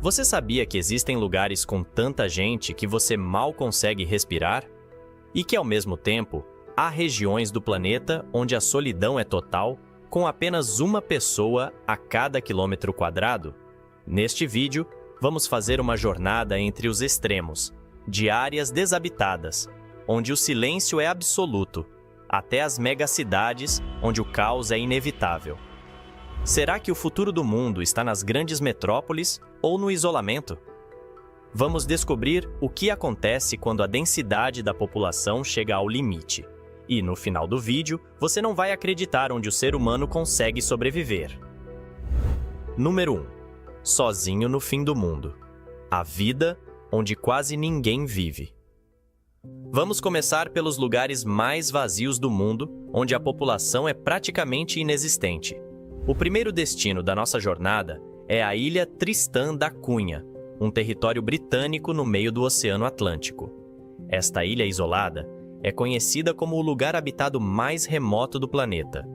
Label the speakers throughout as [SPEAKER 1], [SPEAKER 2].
[SPEAKER 1] Você sabia que existem lugares com tanta gente que você mal consegue respirar? E que, ao mesmo tempo, há regiões do planeta onde a solidão é total, com apenas uma pessoa a cada quilômetro quadrado? Neste vídeo, vamos fazer uma jornada entre os extremos, de áreas desabitadas, onde o silêncio é absoluto, até as megacidades, onde o caos é inevitável. Será que o futuro do mundo está nas grandes metrópoles ou no isolamento? Vamos descobrir o que acontece quando a densidade da população chega ao limite. E, no final do vídeo, você não vai acreditar onde o ser humano consegue sobreviver. Número 1. Sozinho no fim do mundo. A vida onde quase ninguém vive. Vamos começar pelos lugares mais vazios do mundo, onde a população é praticamente inexistente. O primeiro destino da nossa jornada é a ilha Tristã da Cunha, um território britânico no meio do Oceano Atlântico. Esta ilha isolada é conhecida como o lugar habitado mais remoto do planeta.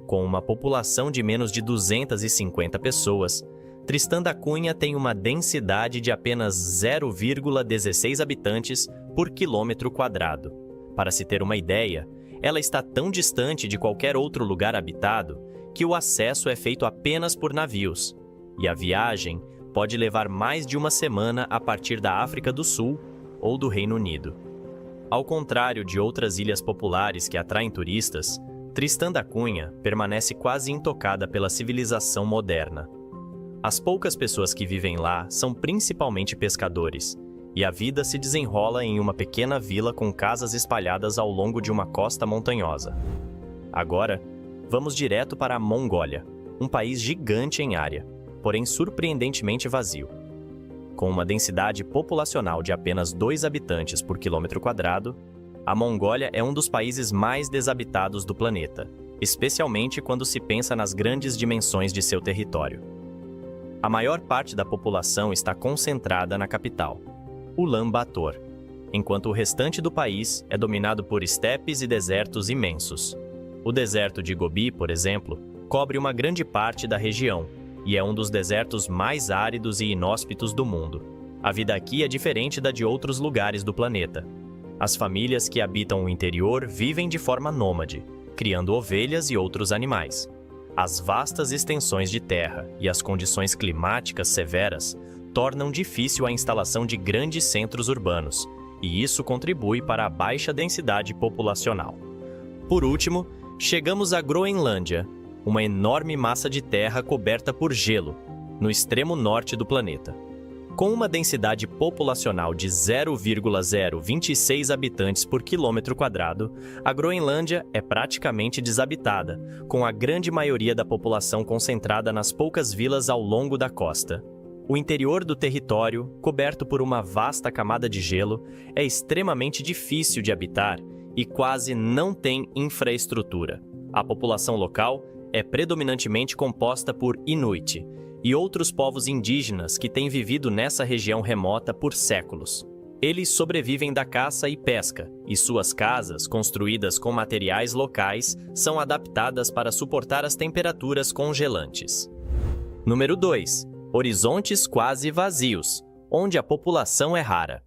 [SPEAKER 1] Com uma população de menos de 250 pessoas, Tristã da Cunha tem uma densidade de apenas 0,16 habitantes por quilômetro quadrado. Para se ter uma ideia, ela está tão distante de qualquer outro lugar habitado que o acesso é feito apenas por navios, e a viagem pode levar mais de uma semana a partir da África do Sul ou do Reino Unido. Ao contrário de outras ilhas populares que atraem turistas, Tristã da Cunha permanece quase intocada pela civilização moderna. As poucas pessoas que vivem lá são principalmente pescadores, e a vida se desenrola em uma pequena vila com casas espalhadas ao longo de uma costa montanhosa. Agora, vamos direto para a Mongólia, um país gigante em área, porém surpreendentemente vazio. Com uma densidade populacional de apenas 2 habitantes por quilômetro quadrado, a Mongólia é um dos países mais desabitados do planeta, especialmente quando se pensa nas grandes dimensões de seu território. A maior parte da população está concentrada na capital, Ulaanbaatar, enquanto o restante do país é dominado por estepes e desertos imensos. O deserto de Gobi, por exemplo, cobre uma grande parte da região e é um dos desertos mais áridos e inóspitos do mundo. A vida aqui é diferente da de outros lugares do planeta. As famílias que habitam o interior vivem de forma nômade, criando ovelhas e outros animais. As vastas extensões de terra e as condições climáticas severas tornam difícil a instalação de grandes centros urbanos, e isso contribui para a baixa densidade populacional. Por último, chegamos à Groenlândia, uma enorme massa de terra coberta por gelo, no extremo norte do planeta. Com uma densidade populacional de 0,026 habitantes por quilômetro quadrado, a Groenlândia é praticamente desabitada, com a grande maioria da população concentrada nas poucas vilas ao longo da costa. O interior do território, coberto por uma vasta camada de gelo, é extremamente difícil de habitar e quase não tem infraestrutura. A população local é predominantemente composta por Inuit e outros povos indígenas que têm vivido nessa região remota por séculos. Eles sobrevivem da caça e pesca, e suas casas, construídas com materiais locais, são adaptadas para suportar as temperaturas congelantes. Número 2. Horizontes quase vazios, onde a população é rara.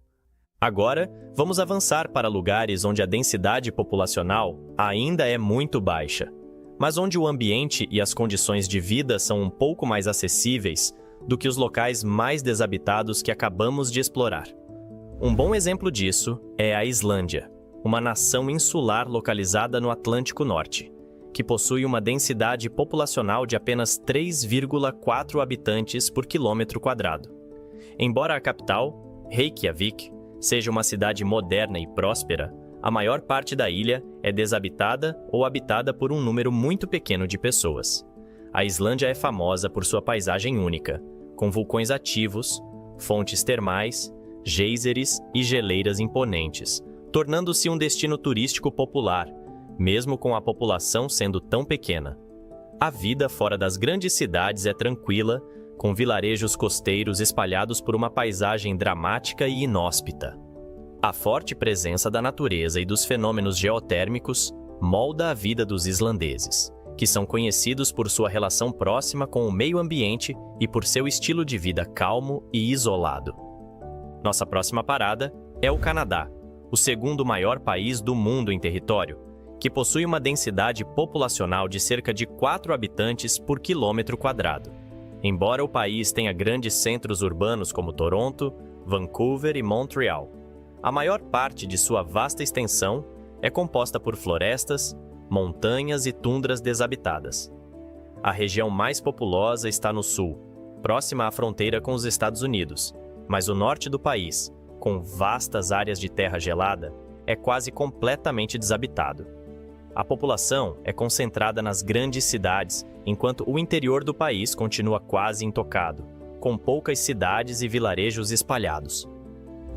[SPEAKER 1] Agora, vamos avançar para lugares onde a densidade populacional ainda é muito baixa, mas onde o ambiente e as condições de vida são um pouco mais acessíveis do que os locais mais desabitados que acabamos de explorar. Um bom exemplo disso é a Islândia, uma nação insular localizada no Atlântico Norte, que possui uma densidade populacional de apenas 3,4 habitantes por quilômetro quadrado. Embora a capital, Reykjavik, seja uma cidade moderna e próspera, a maior parte da ilha é desabitada ou habitada por um número muito pequeno de pessoas. A Islândia é famosa por sua paisagem única, com vulcões ativos, fontes termais, geysers e geleiras imponentes, tornando-se um destino turístico popular, mesmo com a população sendo tão pequena. A vida fora das grandes cidades é tranquila, com vilarejos costeiros espalhados por uma paisagem dramática e inóspita. A forte presença da natureza e dos fenômenos geotérmicos molda a vida dos islandeses, que são conhecidos por sua relação próxima com o meio ambiente e por seu estilo de vida calmo e isolado. Nossa próxima parada é o Canadá, o segundo maior país do mundo em território, que possui uma densidade populacional de cerca de 4 habitantes por quilômetro quadrado. Embora o país tenha grandes centros urbanos como Toronto, Vancouver e Montreal, a maior parte de sua vasta extensão é composta por florestas, montanhas e tundras desabitadas. A região mais populosa está no sul, próxima à fronteira com os Estados Unidos, mas o norte do país, com vastas áreas de terra gelada, é quase completamente desabitado. A população é concentrada nas grandes cidades, enquanto o interior do país continua quase intocado, com poucas cidades e vilarejos espalhados.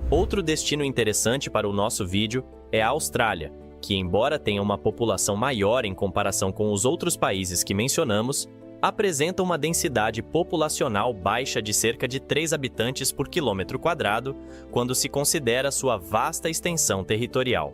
[SPEAKER 1] Outro destino interessante para o nosso vídeo é a Austrália, que, embora tenha uma população maior em comparação com os outros países que mencionamos, apresenta uma densidade populacional baixa de cerca de 3 habitantes por quilômetro quadrado, quando se considera sua vasta extensão territorial.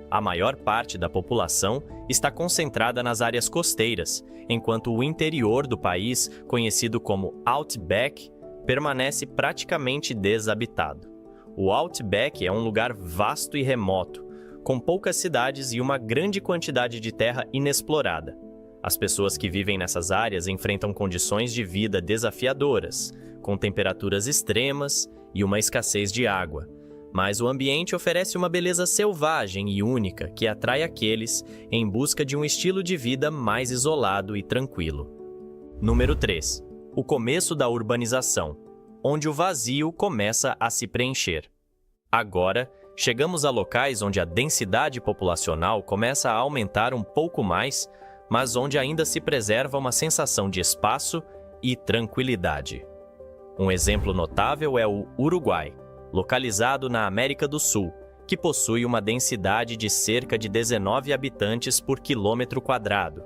[SPEAKER 1] A maior parte da população está concentrada nas áreas costeiras, enquanto o interior do país, conhecido como Outback, permanece praticamente desabitado. O Outback é um lugar vasto e remoto, com poucas cidades e uma grande quantidade de terra inexplorada. As pessoas que vivem nessas áreas enfrentam condições de vida desafiadoras, com temperaturas extremas e uma escassez de água. Mas o ambiente oferece uma beleza selvagem e única que atrai aqueles em busca de um estilo de vida mais isolado e tranquilo. Número 3. O começo da urbanização, onde o vazio começa a se preencher. Agora, chegamos a locais onde a densidade populacional começa a aumentar um pouco mais, mas onde ainda se preserva uma sensação de espaço e tranquilidade. Um exemplo notável é o Uruguai, localizado na América do Sul, que possui uma densidade de cerca de 19 habitantes por quilômetro quadrado.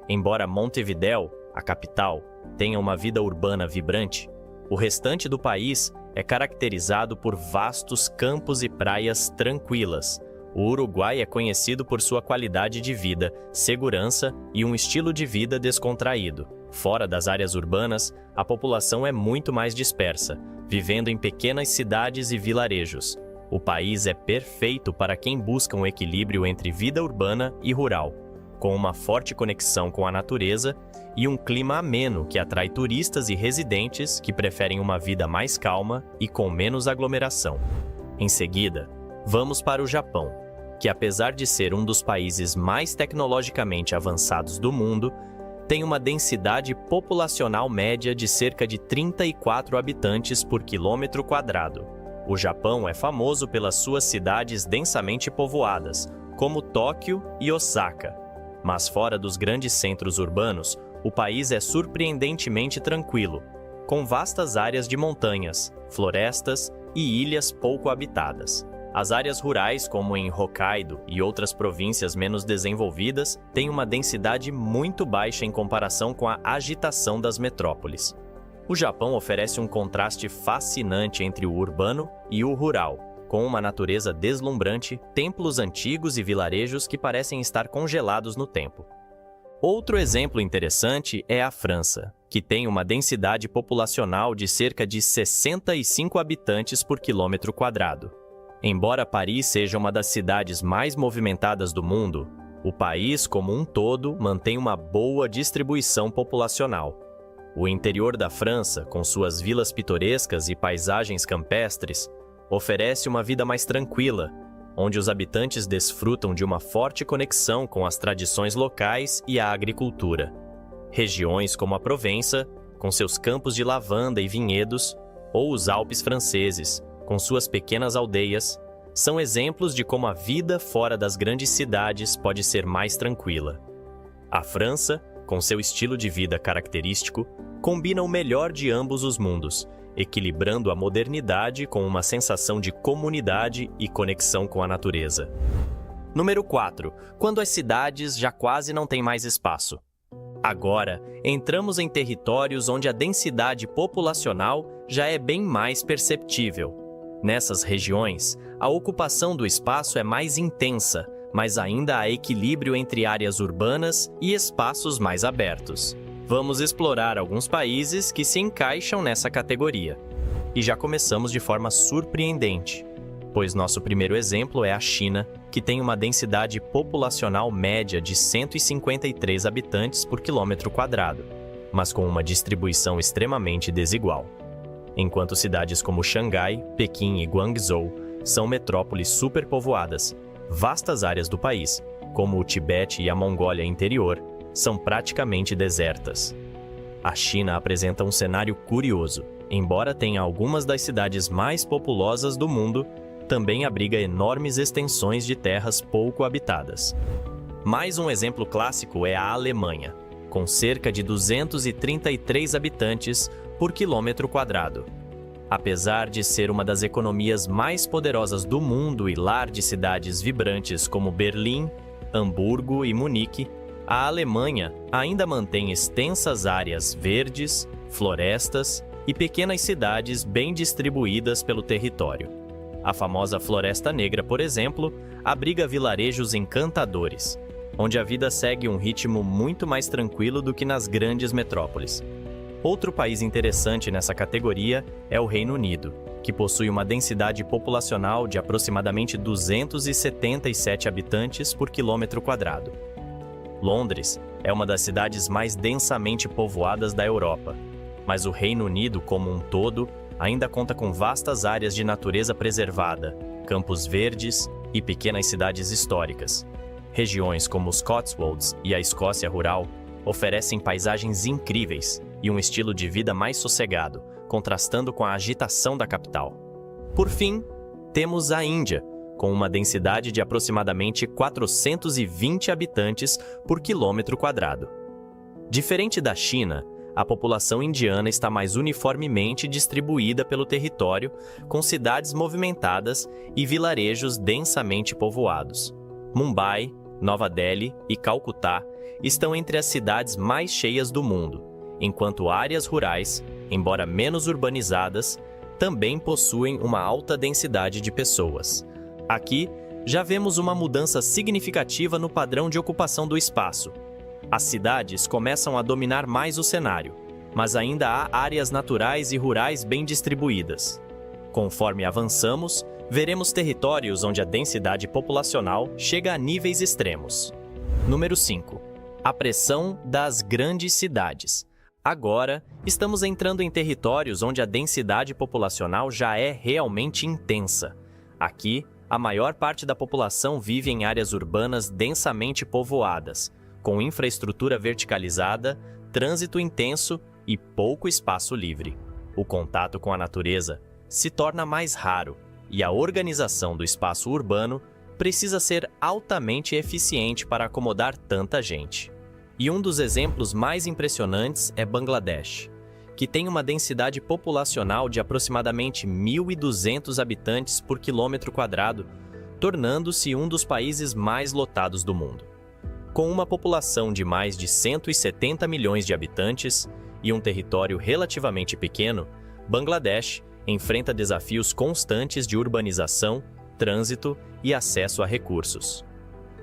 [SPEAKER 1] Embora Montevidéu, a capital, tenha uma vida urbana vibrante, o restante do país é caracterizado por vastos campos e praias tranquilas. O Uruguai é conhecido por sua qualidade de vida, segurança e um estilo de vida descontraído. Fora das áreas urbanas, a população é muito mais dispersa, vivendo em pequenas cidades e vilarejos. O país é perfeito para quem busca um equilíbrio entre vida urbana e rural, com uma forte conexão com a natureza e um clima ameno que atrai turistas e residentes que preferem uma vida mais calma e com menos aglomeração. Em seguida, vamos para o Japão, que apesar de ser um dos países mais tecnologicamente avançados do mundo, tem uma densidade populacional média de cerca de 34 habitantes por quilômetro quadrado. O Japão é famoso pelas suas cidades densamente povoadas, como Tóquio e Osaka. Mas fora dos grandes centros urbanos, o país é surpreendentemente tranquilo, com vastas áreas de montanhas, florestas e ilhas pouco habitadas. As áreas rurais, como em Hokkaido e outras províncias menos desenvolvidas, têm uma densidade muito baixa em comparação com a agitação das metrópoles. O Japão oferece um contraste fascinante entre o urbano e o rural, com uma natureza deslumbrante, templos antigos e vilarejos que parecem estar congelados no tempo. Outro exemplo interessante é a França, que tem uma densidade populacional de cerca de 65 habitantes por quilômetro quadrado. Embora Paris seja uma das cidades mais movimentadas do mundo, o país como um todo mantém uma boa distribuição populacional. O interior da França, com suas vilas pitorescas e paisagens campestres, oferece uma vida mais tranquila, onde os habitantes desfrutam de uma forte conexão com as tradições locais e a agricultura. Regiões como a Provença, com seus campos de lavanda e vinhedos, ou os Alpes franceses, com suas pequenas aldeias, são exemplos de como a vida fora das grandes cidades pode ser mais tranquila. A França, com seu estilo de vida característico, combina o melhor de ambos os mundos, equilibrando a modernidade com uma sensação de comunidade e conexão com a natureza. Número 4. Quando as cidades já quase não têm mais espaço. Agora, entramos em territórios onde a densidade populacional já é bem mais perceptível. Nessas regiões, a ocupação do espaço é mais intensa, mas ainda há equilíbrio entre áreas urbanas e espaços mais abertos. Vamos explorar alguns países que se encaixam nessa categoria. E já começamos de forma surpreendente, pois nosso primeiro exemplo é a China, que tem uma densidade populacional média de 153 habitantes por quilômetro quadrado, mas com uma distribuição extremamente desigual. Enquanto cidades como Xangai, Pequim e Guangzhou são metrópoles superpovoadas, vastas áreas do país, como o Tibete e a Mongólia interior, são praticamente desertas. A China apresenta um cenário curioso. Embora tenha algumas das cidades mais populosas do mundo, também abriga enormes extensões de terras pouco habitadas. Mais um exemplo clássico é a Alemanha, com cerca de 233 habitantes por quilômetro quadrado. Apesar de ser uma das economias mais poderosas do mundo e lar de cidades vibrantes como Berlim, Hamburgo e Munique, a Alemanha ainda mantém extensas áreas verdes, florestas e pequenas cidades bem distribuídas pelo território. A famosa Floresta Negra, por exemplo, abriga vilarejos encantadores, onde a vida segue um ritmo muito mais tranquilo do que nas grandes metrópoles. Outro país interessante nessa categoria é o Reino Unido, que possui uma densidade populacional de aproximadamente 277 habitantes por quilômetro quadrado. Londres é uma das cidades mais densamente povoadas da Europa, mas o Reino Unido como um todo ainda conta com vastas áreas de natureza preservada, campos verdes e pequenas cidades históricas. Regiões como os Cotswolds e a Escócia rural oferecem paisagens incríveis e um estilo de vida mais sossegado, contrastando com a agitação da capital. Por fim, temos a Índia, com uma densidade de aproximadamente 420 habitantes por quilômetro quadrado. Diferente da China, a população indiana está mais uniformemente distribuída pelo território, com cidades movimentadas e vilarejos densamente povoados. Mumbai, Nova Delhi e Calcutá estão entre as cidades mais cheias do mundo, enquanto áreas rurais, embora menos urbanizadas, também possuem uma alta densidade de pessoas. Aqui, já vemos uma mudança significativa no padrão de ocupação do espaço. As cidades começam a dominar mais o cenário, mas ainda há áreas naturais e rurais bem distribuídas. Conforme avançamos, veremos territórios onde a densidade populacional chega a níveis extremos. Número 5. A pressão das grandes cidades. Agora, estamos entrando em territórios onde a densidade populacional já é realmente intensa. Aqui, a maior parte da população vive em áreas urbanas densamente povoadas, com infraestrutura verticalizada, trânsito intenso e pouco espaço livre. O contato com a natureza se torna mais raro e a organização do espaço urbano precisa ser altamente eficiente para acomodar tanta gente. E um dos exemplos mais impressionantes é Bangladesh, que tem uma densidade populacional de aproximadamente 1.200 habitantes por quilômetro quadrado, tornando-se um dos países mais lotados do mundo. Com uma população de mais de 170 milhões de habitantes e um território relativamente pequeno, Bangladesh enfrenta desafios constantes de urbanização, trânsito e acesso a recursos.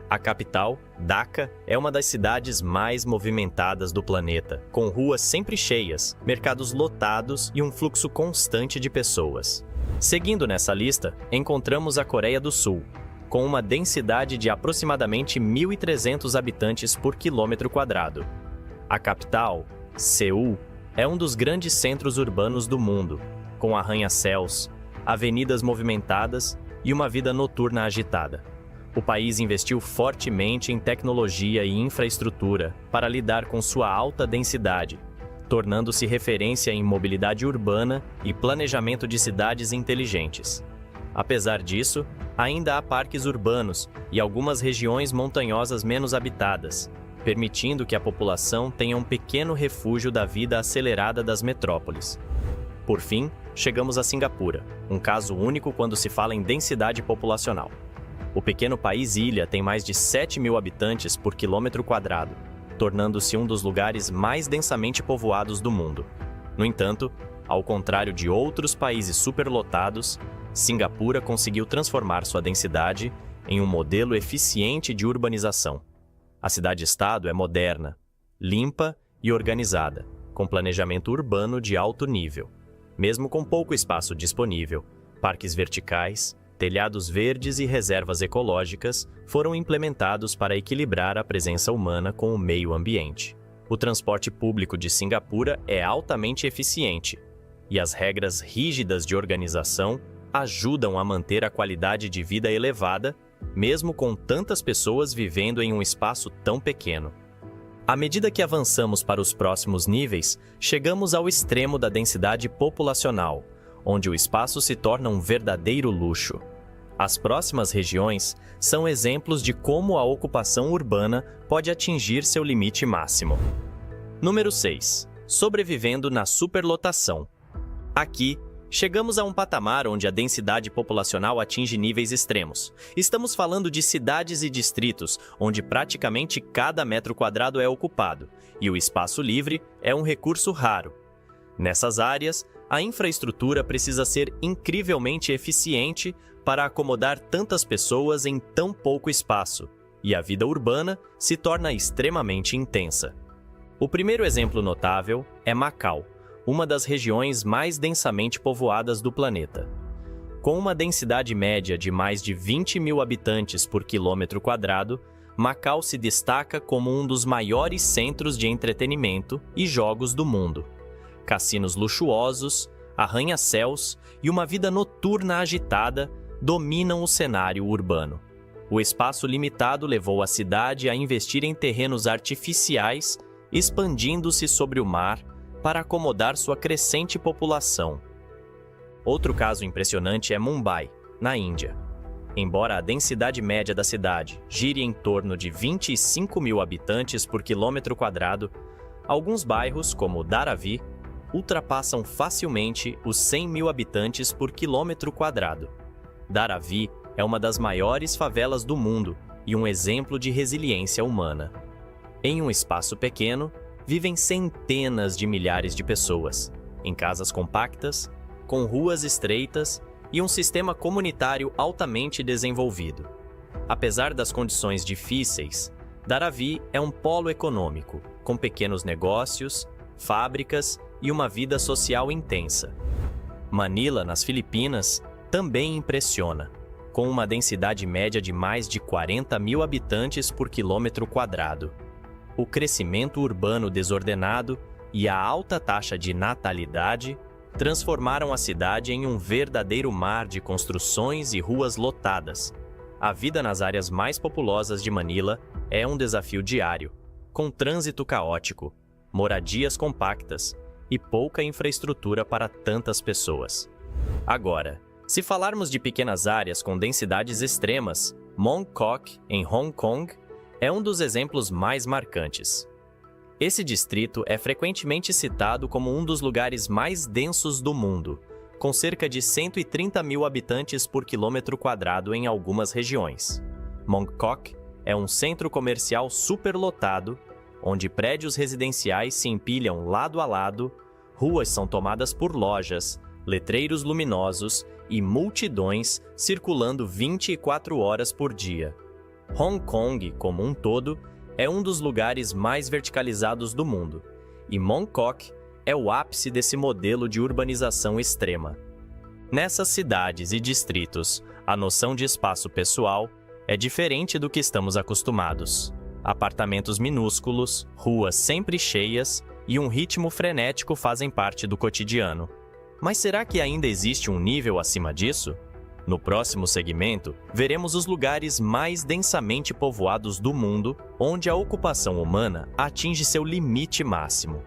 [SPEAKER 1] A capital, Dhaka, é uma das cidades mais movimentadas do planeta, com ruas sempre cheias, mercados lotados e um fluxo constante de pessoas. Seguindo nessa lista, encontramos a Coreia do Sul, com uma densidade de aproximadamente 1.300 habitantes por quilômetro quadrado. A capital, Seul, é um dos grandes centros urbanos do mundo, com arranha-céus, avenidas movimentadas e uma vida noturna agitada. O país investiu fortemente em tecnologia e infraestrutura para lidar com sua alta densidade, tornando-se referência em mobilidade urbana e planejamento de cidades inteligentes. Apesar disso, ainda há parques urbanos e algumas regiões montanhosas menos habitadas, permitindo que a população tenha um pequeno refúgio da vida acelerada das metrópoles. Por fim, chegamos a Cingapura, um caso único quando se fala em densidade populacional. O pequeno país-ilha tem mais de 7.000 habitantes por quilômetro quadrado, tornando-se um dos lugares mais densamente povoados do mundo. No entanto, ao contrário de outros países superlotados, Cingapura conseguiu transformar sua densidade em um modelo eficiente de urbanização. A cidade-estado é moderna, limpa e organizada, com planejamento urbano de alto nível. Mesmo com pouco espaço disponível, parques verticais, telhados verdes e reservas ecológicas foram implementados para equilibrar a presença humana com o meio ambiente. O transporte público de Cingapura é altamente eficiente, e as regras rígidas de organização ajudam a manter a qualidade de vida elevada, mesmo com tantas pessoas vivendo em um espaço tão pequeno. À medida que avançamos para os próximos níveis, chegamos ao extremo da densidade populacional, onde o espaço se torna um verdadeiro luxo. As próximas regiões são exemplos de como a ocupação urbana pode atingir seu limite máximo. Número 6. Sobrevivendo na superlotação. Aqui, chegamos a um patamar onde a densidade populacional atinge níveis extremos. Estamos falando de cidades e distritos onde praticamente cada metro quadrado é ocupado, e o espaço livre é um recurso raro. Nessas áreas, a infraestrutura precisa ser incrivelmente eficiente para acomodar tantas pessoas em tão pouco espaço, e a vida urbana se torna extremamente intensa. O primeiro exemplo notável é Macau, uma das regiões mais densamente povoadas do planeta. Com uma densidade média de mais de 20 mil habitantes por quilômetro quadrado, Macau se destaca como um dos maiores centros de entretenimento e jogos do mundo. Cassinos luxuosos, arranha-céus e uma vida noturna agitada dominam o cenário urbano. O espaço limitado levou a cidade a investir em terrenos artificiais, expandindo-se sobre o mar para acomodar sua crescente população. Outro caso impressionante é Mumbai, na Índia. Embora a densidade média da cidade gire em torno de 25 mil habitantes por quilômetro quadrado, alguns bairros, como Dharavi, ultrapassam facilmente os 100 mil habitantes por quilômetro quadrado. Dharavi é uma das maiores favelas do mundo e um exemplo de resiliência humana. Em um espaço pequeno, vivem centenas de milhares de pessoas, em casas compactas, com ruas estreitas e um sistema comunitário altamente desenvolvido. Apesar das condições difíceis, Dharavi é um polo econômico, com pequenos negócios, fábricas e uma vida social intensa. Manila, nas Filipinas, também impressiona, com uma densidade média de mais de 40 mil habitantes por quilômetro quadrado. O crescimento urbano desordenado e a alta taxa de natalidade transformaram a cidade em um verdadeiro mar de construções e ruas lotadas. A vida nas áreas mais populosas de Manila é um desafio diário, com trânsito caótico, moradias compactas e pouca infraestrutura para tantas pessoas. Agora, se falarmos de pequenas áreas com densidades extremas, Mongkok, em Hong Kong, é um dos exemplos mais marcantes. Esse distrito é frequentemente citado como um dos lugares mais densos do mundo, com cerca de 130 mil habitantes por quilômetro quadrado em algumas regiões. Mongkok é um centro comercial superlotado, onde prédios residenciais se empilham lado a lado, ruas são tomadas por lojas, letreiros luminosos e multidões circulando 24 horas por dia. Hong Kong, como um todo, é um dos lugares mais verticalizados do mundo, e Mongkok é o ápice desse modelo de urbanização extrema. Nessas cidades e distritos, a noção de espaço pessoal é diferente do que estamos acostumados. Apartamentos minúsculos, ruas sempre cheias e um ritmo frenético fazem parte do cotidiano. Mas será que ainda existe um nível acima disso? No próximo segmento, veremos os lugares mais densamente povoados do mundo, onde a ocupação humana atinge seu limite máximo.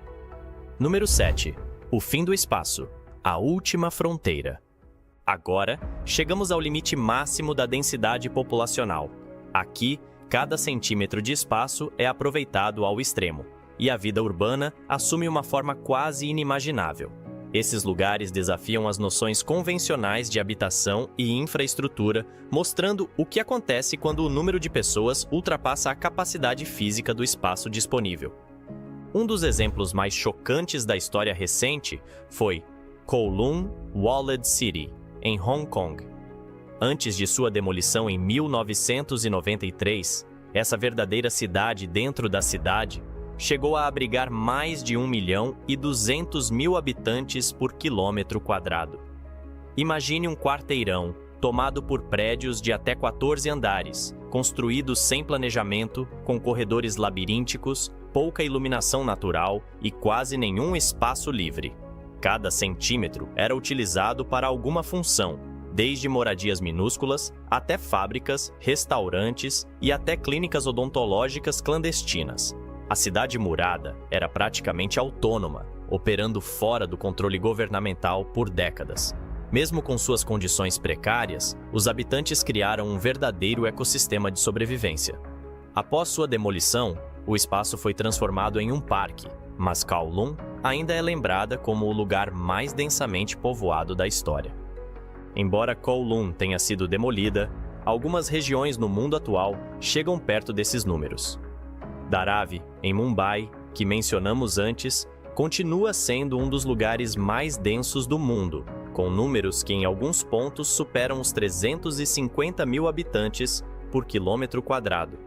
[SPEAKER 1] Número 7. O fim do espaço. A última fronteira. Agora, chegamos ao limite máximo da densidade populacional. Aqui, cada centímetro de espaço é aproveitado ao extremo, e a vida urbana assume uma forma quase inimaginável. Esses lugares desafiam as noções convencionais de habitação e infraestrutura, mostrando o que acontece quando o número de pessoas ultrapassa a capacidade física do espaço disponível. Um dos exemplos mais chocantes da história recente foi Kowloon Walled City, em Hong Kong. Antes de sua demolição em 1993, essa verdadeira cidade dentro da cidade chegou a abrigar mais de 1.200.000 habitantes por quilômetro quadrado. Imagine um quarteirão tomado por prédios de até 14 andares, construídos sem planejamento, com corredores labirínticos, pouca iluminação natural e quase nenhum espaço livre. Cada centímetro era utilizado para alguma função, desde moradias minúsculas até fábricas, restaurantes e até clínicas odontológicas clandestinas. A cidade murada era praticamente autônoma, operando fora do controle governamental por décadas. Mesmo com suas condições precárias, os habitantes criaram um verdadeiro ecossistema de sobrevivência. Após sua demolição, o espaço foi transformado em um parque, mas Kowloon ainda é lembrada como o lugar mais densamente povoado da história. Embora Kowloon tenha sido demolida, algumas regiões no mundo atual chegam perto desses números. Dharavi, em Mumbai, que mencionamos antes, continua sendo um dos lugares mais densos do mundo, com números que em alguns pontos superam os 350.000 habitantes por quilômetro quadrado.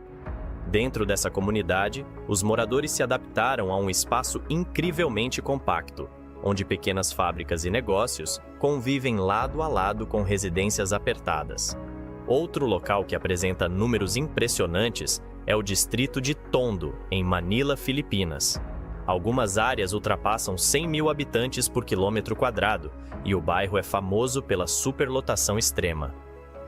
[SPEAKER 1] Dentro dessa comunidade, os moradores se adaptaram a um espaço incrivelmente compacto, onde pequenas fábricas e negócios convivem lado a lado com residências apertadas. Outro local que apresenta números impressionantes é o distrito de Tondo, em Manila, Filipinas. Algumas áreas ultrapassam 100.000 habitantes por quilômetro quadrado e o bairro é famoso pela superlotação extrema.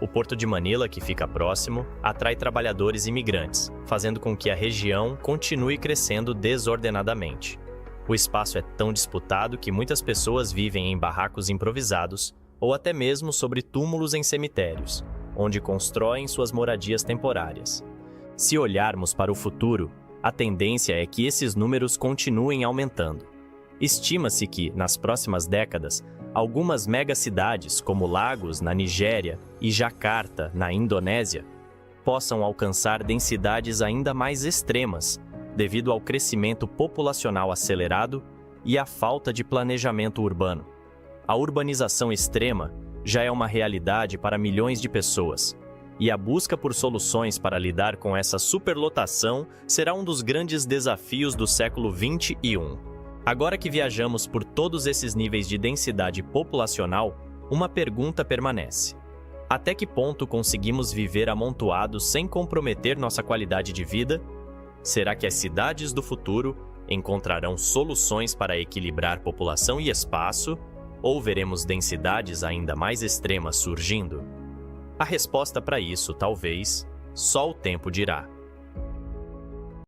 [SPEAKER 1] O Porto de Manila, que fica próximo, atrai trabalhadores imigrantes, fazendo com que a região continue crescendo desordenadamente. O espaço é tão disputado que muitas pessoas vivem em barracos improvisados ou até mesmo sobre túmulos em cemitérios, onde constroem suas moradias temporárias. Se olharmos para o futuro, a tendência é que esses números continuem aumentando. Estima-se que, nas próximas décadas, algumas megacidades, como Lagos, na Nigéria, e Jakarta, na Indonésia, possam alcançar densidades ainda mais extremas, devido ao crescimento populacional acelerado e à falta de planejamento urbano. A urbanização extrema já é uma realidade para milhões de pessoas, e a busca por soluções para lidar com essa superlotação será um dos grandes desafios do século XXI. Agora que viajamos por todos esses níveis de densidade populacional, uma pergunta permanece: até que ponto conseguimos viver amontoados sem comprometer nossa qualidade de vida? Será que as cidades do futuro encontrarão soluções para equilibrar população e espaço, ou veremos densidades ainda mais extremas surgindo? A resposta para isso, talvez, só o tempo dirá.